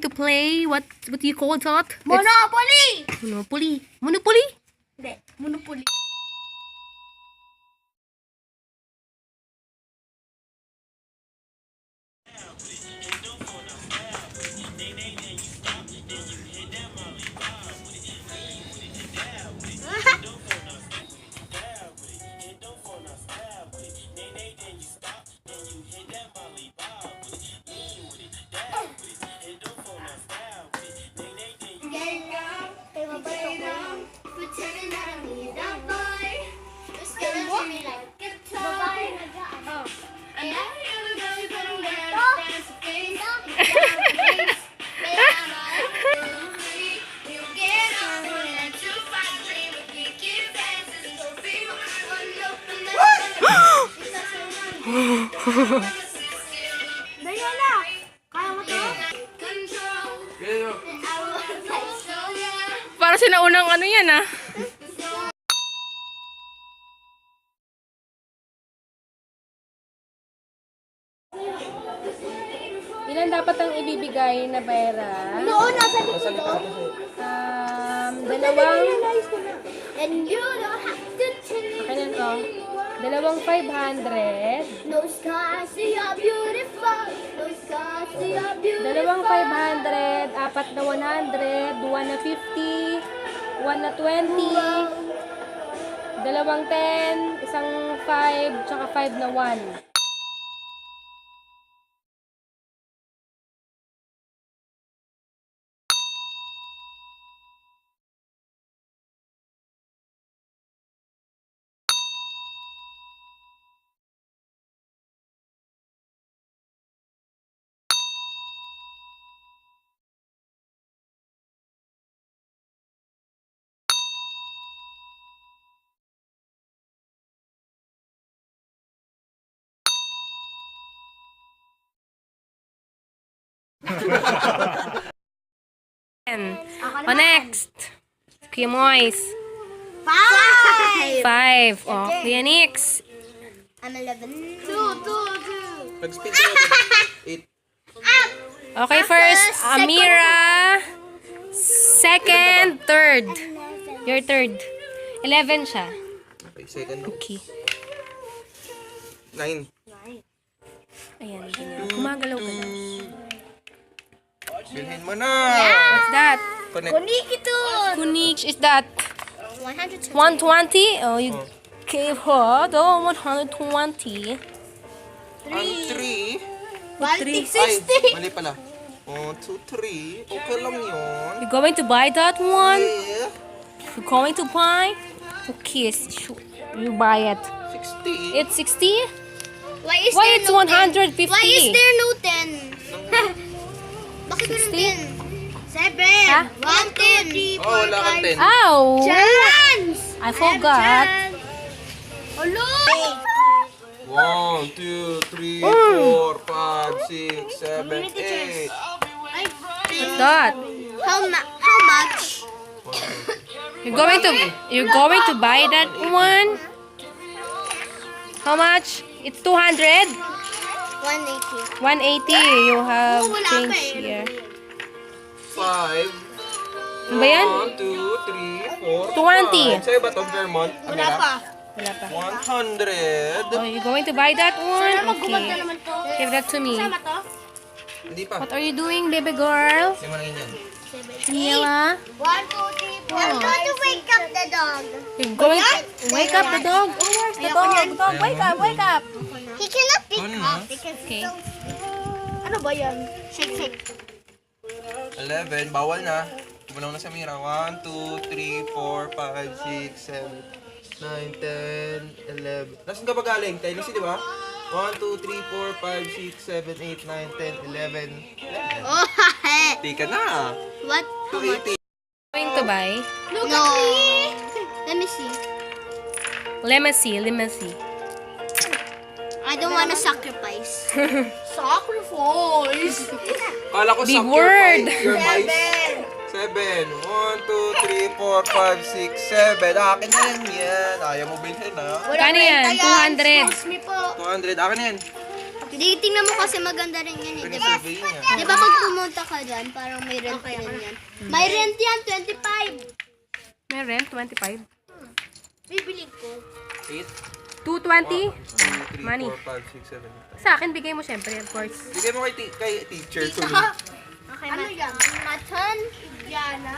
going to play what do you call that? Monopoly! Monopoly. Monopoly? Hindi, Monopoly. Diana, kaya mo to? Para siya na unang ano yan ah. Ilan dapat ang ibibigay na pera? Noon, nasa likod to. Dalawang... And you don't have to change. Kailan ko? Dalawang 500. No skies, see you're beautiful. No skies, see you're beautiful. Dalawang 500, apat na 100, 1 na 50, 1 na 20, dalawang 10, isang 5, tsaka 5 na 1. O next, Kuya Moise. 5! 5. O, Kuya Nix. I'm 11. 2. Nag-speed ka na. 8. Okay, first, Amira. Second, third. Your third. 11 siya. Okay, second. Okay. 9. Ayan, ganyan. Gumagalaw ka na. Bilhin mo na. What's that? Connect. Kuniki to! Kunich, is that 120. 120? Oh, you gave her the 120. 3. Baltic Ay, 60. mali pala. 1, 2, 3. Okay lang yun. You going to buy that one? Yeah. You going to buy? Okay, you buy it. 60. It's 60? Why is Why there it's no 10? 150? Why is there no 10? Bakit 60? 7. Ha? 1, 2, 3, 4, Oh, wala kang 10. Ow! Chance! I forgot. Hello! 1, 2, 3, 4, 5, 6, 7, 8. What's that? How much? You're going to buy that one? How much? It's 200? 180. 180. You have Oh, wala change pa eh. here. 5. Ano ba yan? 1, 2, 3, 4, 20. 5. Sa'yo ba ito, Vermont? Wala pa. Wala pa. 100. Oh, you going to buy that one? Magkumanta Okay. naman to. Give that to me. Sama to? Hindi pa. What are you doing, baby girl? Hindi mo na yan. Nila? 1, 2, 3, 4. I'm going to wake up the dog. You're going to wake up the dog? Oh, where's the dog? Dog, wake up, wake up. He cannot pick Ano? up because Okay. Ano ba yan? Shake, shake. 11. Bawal na. Gumalaw na sa Mira. 1, 2, 3, 4, 5, 6, 7, 9, 10, 11. Nasaan ka ba galing? Tennessee, di ba? 1, 2, 3, 4, 5, 6, 7, 8, 9, 10, 11. Oh, Di ka na. what? 280. Going to buy? Look at me. Let me see. Let me see, let me see. I don't want to sacrifice. Sacrifice? Kala ko Big suck word. your mice. 7. 1, 2, 3, 4, 5, 6, 7. Akin na yan. Ayaw mo bilhin, ha? Kano yan? 200. Excuse me po. 200. Akin na yan. Di, tingnan mo kasi maganda rin yan, di ba? Survey niya. Di ba pag pumunta ka dyan, parang may rent rin yan. May rent yan, 25. May rent, 25. Bibili ko. 8, 220? 3, Money. 4, 5, 6, 7. Sa akin, bigay mo syempre, of course. Bigay mo kay teacher to me. Okay, ano yan? Matan, Indiana.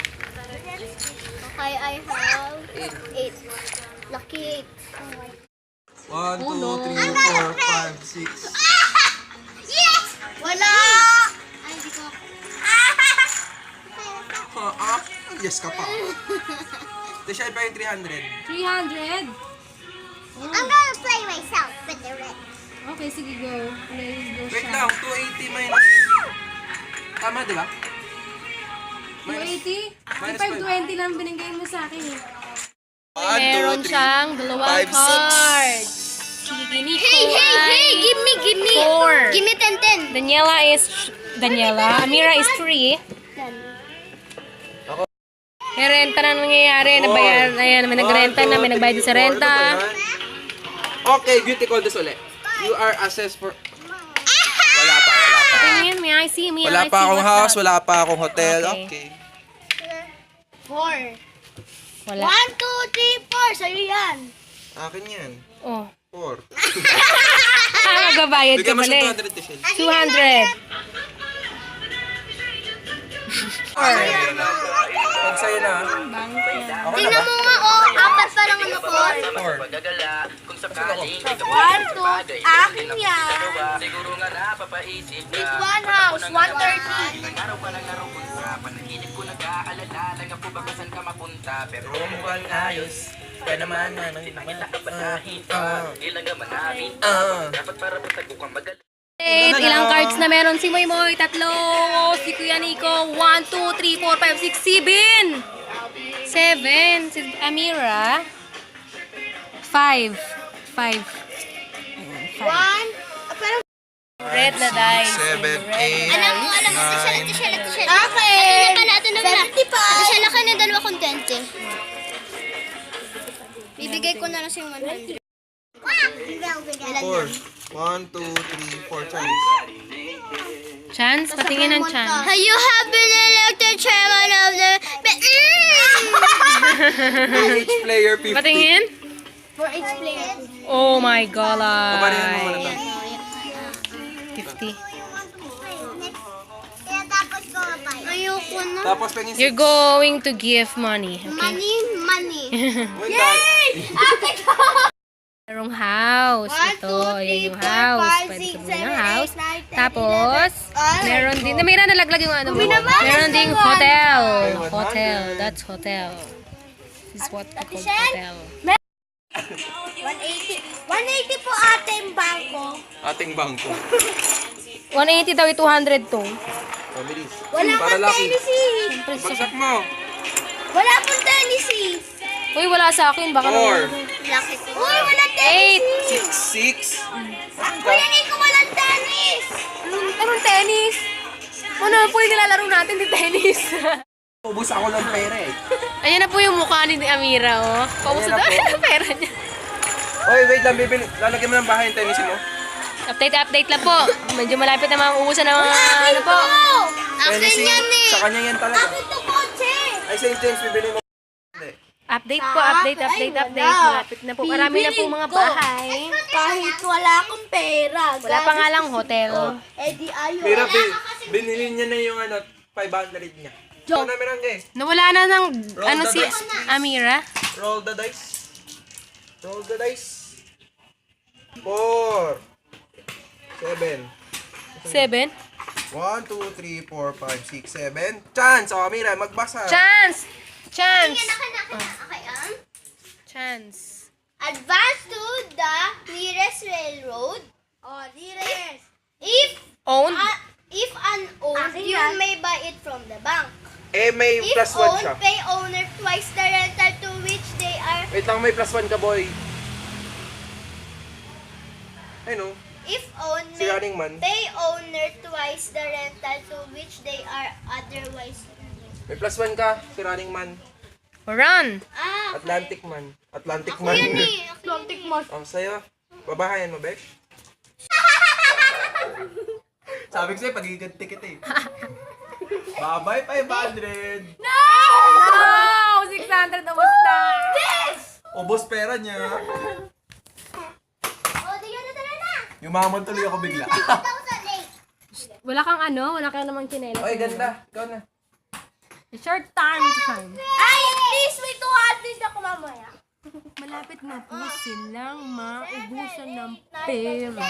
Okay, I have 8. Lucky 8. 1, 2, 3, 4, 5, 6. Yes! Wala! Ay, di ko. Yes ka pa. Ito siya pa yung 300. 300? I'm gonna play myself with the red. Okay, sige, go. Go Wait lang, 280 minus... Tama, di ba? 280? Minus 520 lang binigay mo sa akin eh. 1, Meron 2, 3, siyang dalawang 5, 6. cards. Sige, Nico. Hey, give me. 4. Give me 10. Daniela. Amira is 3. May renta na nangyayari. Nabayad, ayan, may nagrenta na, may nagbayad sa renta. Okay, beauty call this ulit. You are assessed for... Wala pa. Tingin, may I see, may Wala I see. pa akong What's house, that? wala pa akong hotel. Okay. Okay. 4. Wala. 1, 2, 3, 4. Sa'yo yan. Akin yan. Oh. 4. Magabayad ka Bigyan mo pala siya eh. 200 to Shell. 200. Pag sa'yo na. Ako na Tingnan ba? mo nga, oh. Apat pa lang ano ko. 4. 1, 2. Akin yan. It's one house. 130. Pero mukhang ayos. Kaya naman na. Ilang cards na meron si Moy Moy? 3. Si Kuya Nico. 1, 2, 3, 4, 5, 6, 7. 7. Si Amira. 5. 5. 1. Pero, Red na dice. 7, 8. alam mo, ito siya. Okay. Ito na pala. Ito siya laki ng dalawa kontente. Bibigay ko na lang siyang 100. 4. 1, 2, 3, 4 times. Chance? Patingin ng chance. You have been elected chairman of the... Each player 50. Patingin? For each player. Oh my god. Kumarin mo muna to. 50. Ayoko na. Tapos pengin You're going to give money. Okay? Money. Yay! Ate ko! Merong house. Ito, ayan yung house. Pwede ka bumili ng house. Tapos, meron din, namira nalaglag yung ano mo. Meron ding hotel. Hotel. That's hotel. This is what we call hotel. 180. 180 po ate yung bangko. Ating bangko. 180 daw, 200 to. Families. Wala Para pang lucky. tennis eh. Bagsak mo. Wala pang tennis eh. Uy, wala sa akin. Baka 4. Lucky ko. Uy, wala tennis 8. 6. Kuya Nico, walang tennis. Anong tennis? Ano po yung nilalaro natin di tennis? Ubus ako ng pera eh. Ayan na po yung mukha ni Amira, oh. Paubos na Ayan na daw yung pera niya. Oy, wait lang, bibili. Lalagyan mo ng bahay yung tennis mo. Update lang po. Medyo malapit na mauubusan ng mga ano po. Akin Tennis yan eh. Sa kanya yan talaga. Akin to kotse. Ay, St. James, bibili mo. Hindi. Update po, update. Malapit na po. Marami na po mga bahay. Kahit wala akong pera. Wala pa nga lang hotel. Eh di ayaw. Mira, binili niya na yung 500 niya. Ikaw na, Miranda. Nawala na ng, Roll ano the si dice. Amira? Roll the dice. Roll the dice. 4. 7. 7? 1, 2, 3, 4, 5, 6, 7. Chance! O, Mira, magbasa. Chance! Chance! Okay, Chance. Advance to the nearest railroad. Oh, nearest. If Owned? if unowned, you may buy it from the bank. Eh, may If plus 1 owned, siya. pay owner twice the rental to which they are. Wait lang, may plus 1 ka, boy. Ay, no. If owned, Si Running Man. pay owner twice the rental to which they are otherwise. May plus 1 ka, si Running Man. Run! Atlantic Man. Atlantic Ako Man. yan eh. Atlantic Mall. Oh, sa'yo. Babahayan mo, Besh? Sabi ko sa'yo, pag-iganti kita eh. Bye-bye, 500. No! 600 ubos na. Ubos pera niya. Oh, di yan na tala na. Yumaman tuloy ako bigla. Wala kang wala kang namang chinelas. Oy, ganda. Ikaw na. Short time to time. Ay, at least may 200 ako mamaya. Malapit na po silang maubusan ng pera.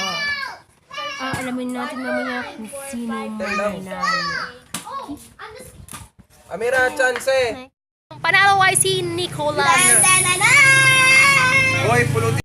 Alamin natin mamaya kung sino mananalo. Oh, Amira, chance eh. Ang panalo ay si Nicolas. Tanana! Hoy, pulutin.